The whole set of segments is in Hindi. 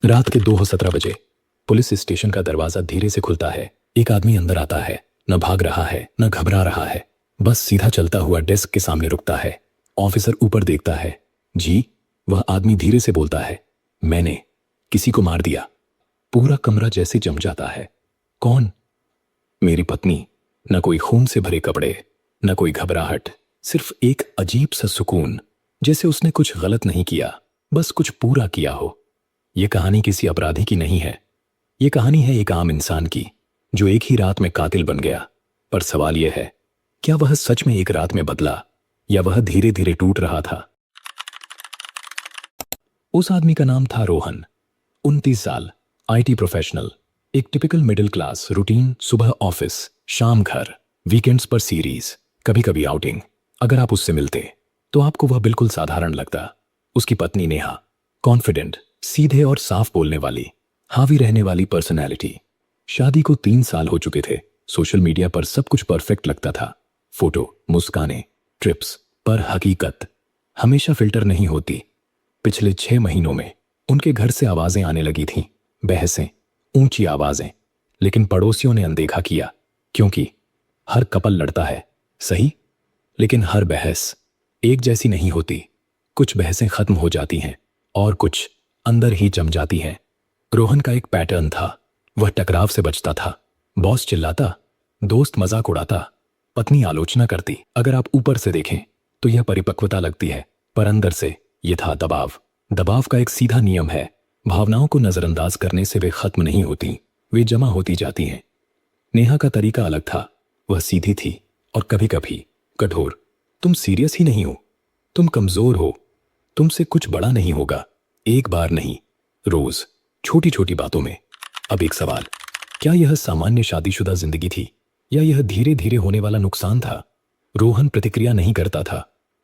रात के 2:17 पुलिस स्टेशन का दरवाजा धीरे से खुलता है। एक आदमी अंदर आता है। न भाग रहा है न घबरा रहा है, बस सीधा चलता हुआ डेस्क के सामने रुकता है। ऑफिसर ऊपर देखता है। जी? वह आदमी धीरे से बोलता है, मैंने किसी को मार दिया। पूरा कमरा जैसे जम जाता है। कौन? मेरी पत्नी। न कोई खून से भरे कपड़े, न कोई घबराहट, सिर्फ एक अजीब सा सुकून, जैसे उसने कुछ गलत नहीं किया, बस कुछ पूरा किया हो। यह कहानी किसी अपराधी की नहीं है। यह कहानी है एक आम इंसान की, जो एक ही रात में कातिल बन गया। पर सवाल यह है, क्या वह सच में एक रात में बदला, या वह धीरे धीरे टूट रहा था? उस आदमी का नाम था रोहन। 29 साल, आईटी प्रोफेशनल। एक टिपिकल मिडिल क्लास रूटीन, सुबह ऑफिस, शाम घर, वीकेंड्स पर सीरीज, कभी कभी आउटिंग। अगर आप उससे मिलते तो आपको वह बिल्कुल साधारण लगता। उसकी पत्नी नेहा, कॉन्फिडेंट, सीधे और साफ बोलने वाली, हावी रहने वाली पर्सनैलिटी। शादी को 3 साल हो चुके थे। सोशल मीडिया पर सब कुछ परफेक्ट लगता था। फोटो, मुस्कानें, ट्रिप्स, पर हकीकत हमेशा फिल्टर नहीं होती। पिछले 6 महीनों में उनके घर से आवाजें आने लगी थीं, बहसें, ऊंची आवाजें। लेकिन पड़ोसियों ने अनदेखा किया, क्योंकि हर कपल लड़ता है, सही, लेकिन हर बहस एक जैसी नहीं होती। कुछ बहसें खत्म हो जाती हैं और कुछ अंदर ही जम जाती हैं। रोहन का एक पैटर्न था। वह टकराव से बचता था। बॉस चिल्लाता, दोस्त मजाक उड़ाता, पत्नी आलोचना करती। अगर आप ऊपर से देखें तो यह परिपक्वता लगती है, पर अंदर से यह था दबाव। दबाव का एक सीधा नियम है, भावनाओं को नजरअंदाज करने से वे खत्म नहीं होती, वे जमा होती जाती हैं। नेहा का तरीका अलग था। वह सीधी थी और कभी कभी कठोर। तुम सीरियस ही नहीं हो, तुम कमजोर हो, तुमसे कुछ बड़ा नहीं होगा। एक बार नहीं, रोज, छोटी छोटी बातों में। अब एक सवाल, क्या यह सामान्य शादीशुदा जिंदगी थी, या यह धीरे धीरे होने वाला नुकसान था? रोहन प्रतिक्रिया नहीं करता था,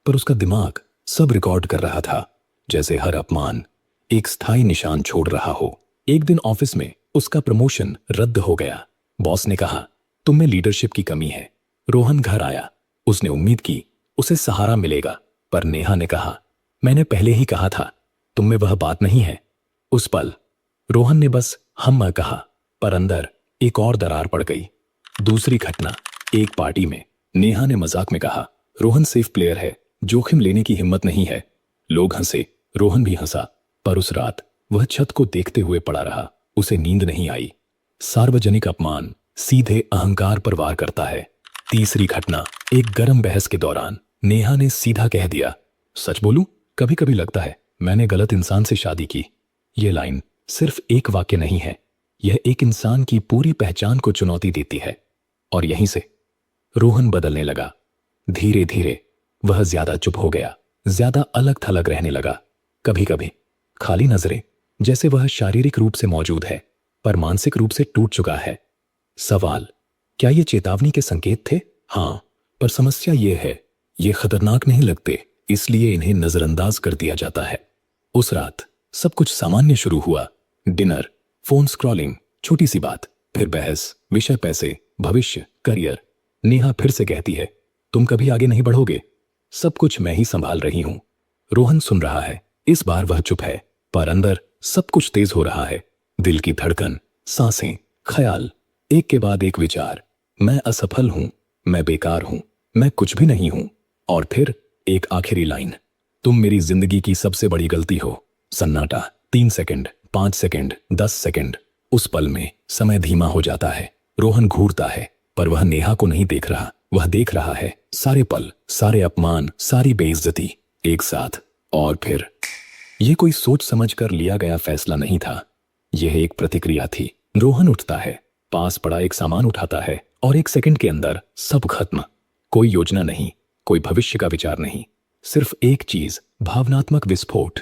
पर उसका दिमाग सब रिकॉर्ड कर रहा था, जैसे हर अपमान एक स्थायी निशान छोड़ रहा हो। एक दिन ऑफिस में उसका प्रमोशन रद्द हो गया। बॉस ने कहा, तुम में लीडरशिप की कमी है। रोहन घर आया। उसने उम्मीद की उसे सहारा मिलेगा, पर नेहा ने कहा, मैंने पहले ही कहा था, तुम में वह बात नहीं है। उस पल रोहन ने बस हम कहा, पर अंदर एक और दरार पड़ गई। दूसरी घटना, एक पार्टी में नेहा ने मजाक में कहा, रोहन सेफ प्लेयर है, जोखिम लेने की हिम्मत नहीं है। लोग हंसे, रोहन भी हंसा, पर उस रात वह छत को देखते हुए पड़ा रहा। उसे नींद नहीं आई। सार्वजनिक अपमान सीधे अहंकार पर वार करता है। तीसरी घटना, एक गर्म बहस के दौरान नेहा ने सीधा कह दिया, सच बोलूं, कभी कभी लगता है मैंने गलत इंसान से शादी की। यह लाइन सिर्फ एक वाक्य नहीं है, यह एक इंसान की पूरी पहचान को चुनौती देती है। और यहीं से रोहन बदलने लगा। धीरे धीरे वह ज्यादा चुप हो गया, ज्यादा अलग थलग रहने लगा। कभी कभी खाली नजरें, जैसे वह शारीरिक रूप से मौजूद है पर मानसिक रूप से टूट चुका है। सवाल, क्या ये चेतावनी के संकेत थे? हाँ, पर समस्या यह है, ये खतरनाक नहीं लगते, इसलिए इन्हें नजरअंदाज कर दिया जाता है। उस रात सब कुछ सामान्य शुरू हुआ। डिनर, फोन स्क्रॉलिंग, छोटी सी बात, फिर बहस, विषय पैसे, भविष्य, करियर। नेहा फिर से कहती है, तुम कभी आगे नहीं बढ़ोगे, सब कुछ मैं ही संभाल रही हूं। रोहन सुन रहा है। इस बार वह चुप है, पर अंदर सब कुछ तेज हो रहा है। दिल की धड़कन, सांसें, ख्याल, एक के बाद एक विचार। मैं असफल हूं, मैं बेकार हूं, मैं कुछ भी नहीं हूं। और फिर एक आखिरी लाइन, तुम मेरी जिंदगी की सबसे बड़ी गलती हो। सन्नाटा, 3 सेकंड, 5 सेकंड, 10 सेकंड। उस पल में समय धीमा हो जाता है। रोहन घूरता है, पर वह नेहा को नहीं देख रहा। वह देख रहा है सारे पल, सारे अपमान, सारी बेइज्जती एक साथ। और फिर यह कोई सोच समझ कर लिया गया फैसला नहीं था, यह एक प्रतिक्रिया थी। रोहन उठता है, पास पड़ा एक सामान उठाता है, और 1 सेकंड के अंदर सब खत्म। कोई योजना नहीं, कोई भविष्य का विचार नहीं, सिर्फ एक चीज, भावनात्मक विस्फोट।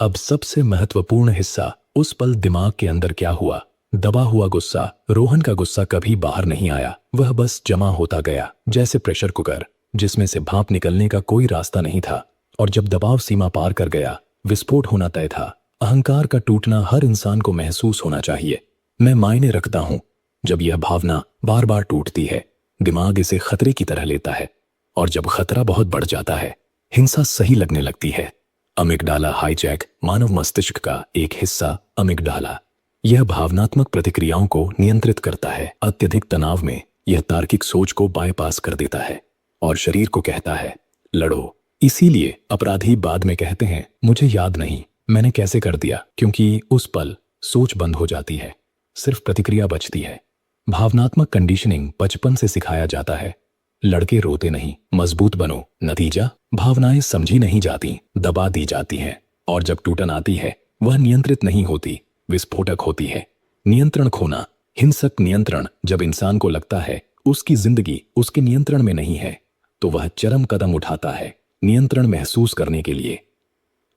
अब सबसे महत्वपूर्ण हिस्सा, उस पल दिमाग के अंदर क्या हुआ? दबा हुआ गुस्सा। रोहन का गुस्सा कभी बाहर नहीं आया, वह बस जमा होता गया, जैसे प्रेशर कुकर जिसमें से भाप निकलने का कोई रास्ता नहीं था। और जब दबाव सीमा पार कर गया, विस्फोट होना तय था। अहंकार का टूटना हर इंसान को महसूस होना चाहिए। मैं मायने रखता हूं, जब यह भावना बार बार टूटती है, दिमाग इसे खतरे की तरह लेता है, और जब खतरा बहुत बढ़ जाता है, हिंसा सही लगने लगती है। अमिगडाला हाईजैक, मानव मस्तिष्क का एक हिस्सा अमिगडाला, यह भावनात्मक प्रतिक्रियाओं को नियंत्रित करता है। अत्यधिक तनाव में यह तार्किक सोच को बायपास कर देता है और शरीर को कहता है लड़ो। इसीलिए अपराधी बाद में कहते हैं मुझे याद नहीं मैंने कैसे कर दिया, क्योंकि उस पल सोच बंद हो जाती है, सिर्फ प्रतिक्रिया बचती है। भावनात्मक कंडीशनिंग बचपन से सिखाया जाता है, लड़के रोते नहीं, मजबूत बनो। नतीजा, भावनाएं समझी नहीं जाती, दबा दी जाती हैं, और जब टूटन आती है वह नियंत्रित नहीं होती, विस्फोटक होती है। नियंत्रण खोना, हिंसक नियंत्रण। जब इंसान को लगता है उसकी जिंदगी उसके नियंत्रण में नहीं है तो वह चरम कदम उठाता है नियंत्रण महसूस करने के लिए।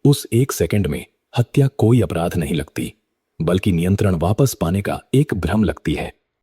उस एक सेकंड में हत्या कोई अपराध नहीं लगती, बल्कि नियंत्रण वापस पाने का एक भ्रम लगती है।